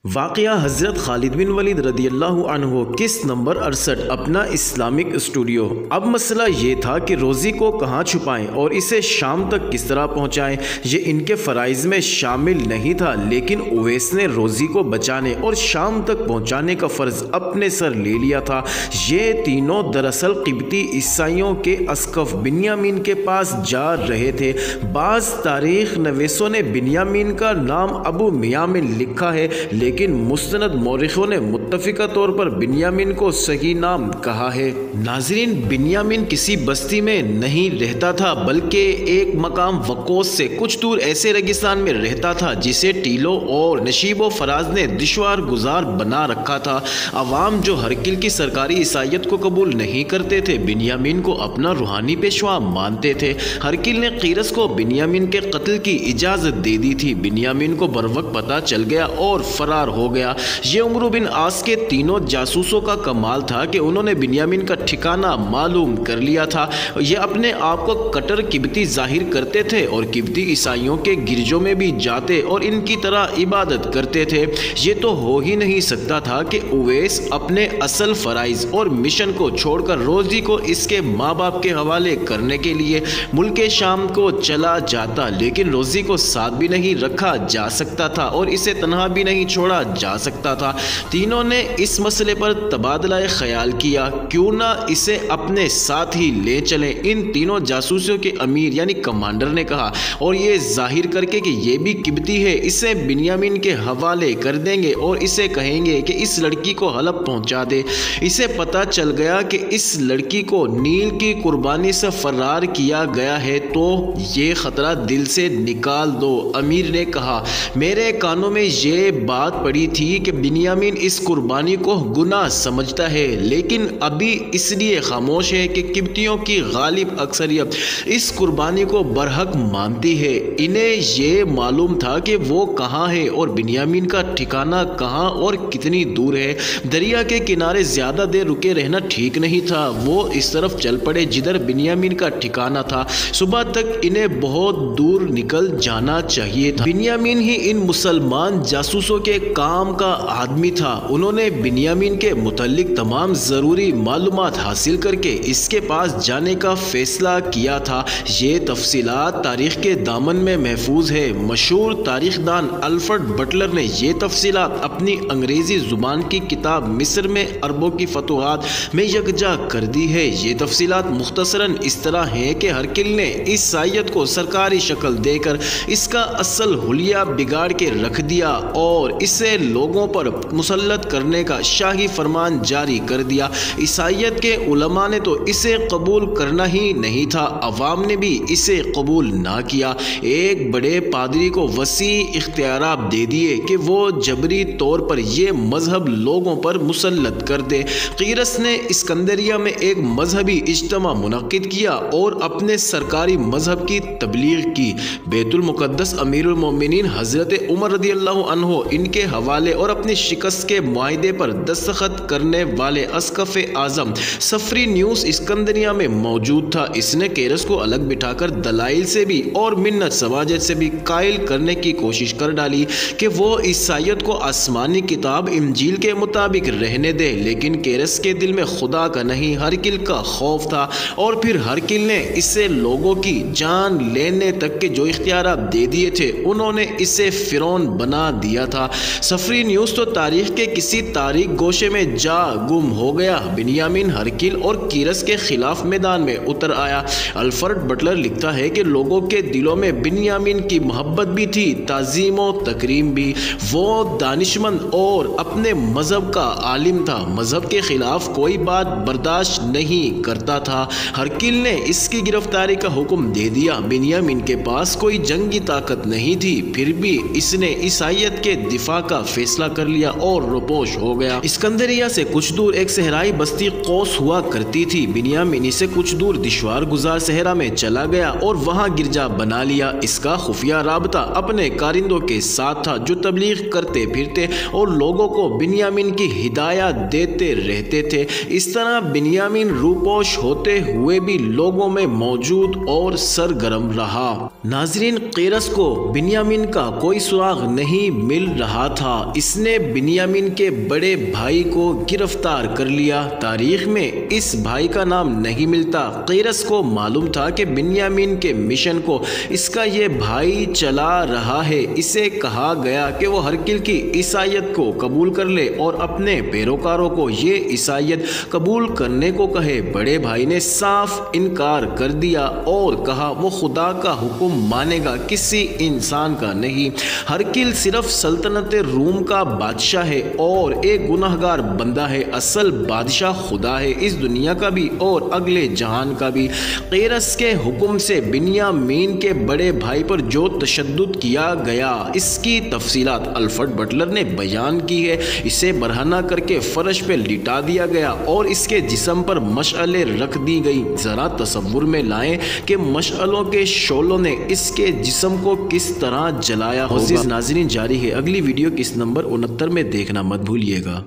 واقعہ حضرت خالد بن ولید رضی اللہ عنہ قسط نمبر 68 اپنا اسلامک اسٹوڈیو۔ اب مسئلہ یہ تھا کہ روزی کو کہاں چھپائیں اور اسے شام تک کس طرح پہنچائیں۔ یہ ان کے فرائض میں شامل نہیں تھا، لیکن اویس نے روزی کو بچانے اور شام تک پہنچانے کا فرض اپنے سر لے لیا تھا۔ یہ تینوں دراصل قبطی عیسائیوں کے اسقف بنیامین کے پاس جا رہے تھے۔ بعض تاریخ نویسوں نے بنیامین کا نام ابو میامن لکھا ہے، لیکن مستند مورخوں نے متفقہ طور پر بنیامین کو صحیح نام کہا ہے۔ ناظرین، بنیامین کسی بستی میں نہیں رہتا تھا، بلکہ ایک مقام وقوس سے کچھ دور ایسے ریگستان میں رہتا تھا جسے ٹیلوں اور نشیب و فراز نے دشوار گزار بنا رکھا تھا۔ عوام جو ہرکل کی سرکاری عیسائیت کو قبول نہیں کرتے تھے، بنیامین کو اپنا روحانی پیشوا مانتے تھے۔ ہرکل نے قیرس کو بنیامین کے قتل کی اجازت دے دی تھی۔ بنیامین کو بروقت پتہ چل گیا اور فرار ہو گیا۔ یہ عمرو بن عاص کے تینوں جاسوسوں کا کمال تھا کہ انہوں نے بنیامین کا ٹھکانہ معلوم کر لیا تھا۔ یہ اپنے آپ کو کٹر قبطی ظاہر کرتے تھے اور قبطی عیسائیوں کے گرجوں میں بھی جاتے اور ان کی طرح عبادت کرتے تھے۔ یہ تو ہو ہی نہیں سکتا تھا کہ اویس اپنے اصل فرائض اور مشن کو چھوڑ کر روزی کو اس کے ماں باپ کے حوالے کرنے کے لیے ملک شام کو چلا جاتا، لیکن روزی کو ساتھ بھی نہیں رکھا جا سکتا تھا اور اسے تنہا بھی نہیں چھوڑا جا سکتا تھا۔ تینوں نے اس مسئلے پر تبادلہ خیال کیا، کیوں نہ اسے اپنے ساتھ ہی لے چلیں۔ ان تینوں جاسوسوں کے امیر یعنی کمانڈر نے کہا، اور یہ ظاہر کر کے کہ یہ بھی قبطی ہے، اسے بنیامین کے حوالے کر دیں گے اور اسے کہیں گے کہ اس لڑکی کو حلب پہنچا دے۔ اسے پتہ چل گیا کہ اس لڑکی کو نیل کی قربانی سے فرار کیا گیا ہے، تو یہ خطرہ دل سے نکال دو۔ امیر نے کہا، میرے کانوں میں یہ بات پڑی تھی کہ بنیامین اس قربانی کو گناہ سمجھتا ہے، لیکن ابھی اس لیے خاموش ہے کہ قبطیوں کی غالب اکثریت اس قربانی کو برحق مانتی ہے۔ انہیں یہ معلوم تھا کہ وہ کہاں ہے اور بنیامین کا ٹھکانہ کہاں اور کتنی دور ہے۔ دریا کے کنارے زیادہ دیر رکے رہنا ٹھیک نہیں تھا۔ وہ اس طرف چل پڑے جدھر بنیامین کا ٹھکانہ تھا۔ صبح تک انہیں بہت دور نکل جانا چاہیے تھا۔ بنیامین ہی ان مسلمان جاسوسوں کے کام کا آدمی تھا۔ انہوں نے بنیامین کے متعلق تمام ضروری معلومات حاصل کر کے اس کے پاس جانے کا فیصلہ کیا تھا۔ یہ تفصیلات تاریخ کے دامن میں محفوظ ہے۔ مشہور تاریخ دان الفرڈ بٹلر نے یہ تفصیلات اپنی انگریزی زبان کی کتاب مصر میں عربوں کی فتوحات میں یکجا کر دی ہے۔ یہ تفصیلات مختصراً اس طرح ہیں کہ ہرکل نے عیسائیت کو سرکاری شکل دے کر اس کا اصل حلیہ بگاڑ کے رکھ دیا اور اسے لوگوں پر مسلط کرنے کا شاہی فرمان جاری کر دیا۔ عیسائیت کے علماء نے تو اسے قبول کرنا ہی نہیں تھا، عوام نے بھی اسے قبول نہ کیا۔ ایک بڑے پادری کو وسیع اختیارات دے دیے کہ وہ جبری طور پر یہ مذہب لوگوں پر مسلط کر دے۔ قیرس نے اسکندریہ میں ایک مذہبی اجتماع منعقد کیا اور اپنے سرکاری مذہب کی تبلیغ کی۔ بیت المقدس امیر المومنین حضرت عمر رضی اللہ عنہ ان کے حوالے اور اپنی شکست کے معاہدے پر دستخط کرنے والے اسقف اعظم سفرینیوس اسکندریہ میں موجود تھا۔ اس نے قیرس کو الگ بٹھا کر دلائل سے بھی اور منت سماجت سے بھی قائل کرنے کی کوشش کر ڈالی کہ وہ عیسائیت کو آسمانی کتاب انجیل کے مطابق رہنے دے، لیکن قیرس کے دل میں خدا کا نہیں ہرکل کا خوف تھا، اور پھر ہرکل نے اسے لوگوں کی جان لینے تک کے جو اختیارات دے دیے تھے، انہوں نے اسے فرعون بنا دیا تھا۔ سفرینیوس تو تاریخ کے کسی تاریک گوشے میں جا گم ہو گیا۔ بنیامین ہرکل اور قیرس کے خلاف میدان میں اتر آیا۔ الفرڈ بٹلر لکھتا ہے کہ لوگوں کے دلوں میں بنیامین کی محبت بھی تھی، تعظیم و تکریم بھی۔ وہ دانشمند اور اپنے مذہب کا عالم تھا، مذہب کے خلاف کوئی بات برداشت نہیں کرتا تھا۔ ہرکل نے اس کی گرفتاری کا حکم دے دیا۔ بنیامین کے پاس کوئی جنگی طاقت نہیں تھی، پھر بھی اس نے عیسائیت کے دفاع کا فیصلہ کر لیا اور روپوش ہو گیا۔ اسکندریہ سے کچھ دور ایک صحرائی بستی قوس ہوا کرتی تھی۔ بنیامین سے کچھ دور دشوار گزار صحرا میں چلا گیا اور وہاں نتیجہ بنا لیا۔ اس کا خفیہ رابطہ اپنے کارندوں کے ساتھ تھا جو تبلیغ کرتے پھرتے اور لوگوں کو بنیامین کی ہدایات دیتے رہتے تھے۔ اس طرح بنیامین روپوش ہوتے ہوئے بھی لوگوں میں موجود اور سرگرم رہا۔ ناظرین، قیرس کو بنیامین کا کوئی سراغ نہیں مل رہا تھا۔ اس نے بنیامین کے بڑے بھائی کو گرفتار کر لیا۔ تاریخ میں اس بھائی کا نام نہیں ملتا۔ قیرس کو معلوم تھا کہ بنیامین کے مشن کو اس کا یہ بھائی چلا رہا ہے۔ اسے کہا گیا کہ وہ ہرکل کی عیسائیت کو قبول کر لے اور اپنے پیروکاروں کو یہ عیسائیت قبول کرنے کو کہے۔ بڑے بھائی نے صاف انکار کر دیا اور کہا وہ خدا کا حکم مانے گا، کسی انسان کا نہیں۔ ہرکل صرف سلطنت روم کا بادشاہ ہے اور ایک گناہگار بندہ ہے۔ اصل بادشاہ خدا ہے، اس دنیا کا بھی اور اگلے جہان کا بھی۔ قیرس کے حکم سے بنیامین کے بڑے بھائی پر جو تشدد کیا گیا، اس کی تفصیلات الفرڈ بٹلر نے بیان کی ہے۔ اسے برہنہ کر کے فرش پہ لٹا دیا گیا اور اس کے جسم پر مشعلیں رکھ دی گئی۔ ذرا تصور میں لائیں کہ مشعلوں کے شعلوں نے اس کے جسم کو کس طرح جلایا ہوگا۔ عزیز ناظرین، جاری ہے اگلی ویڈیو کس نمبر 69 میں دیکھنا مت بھولیے گا۔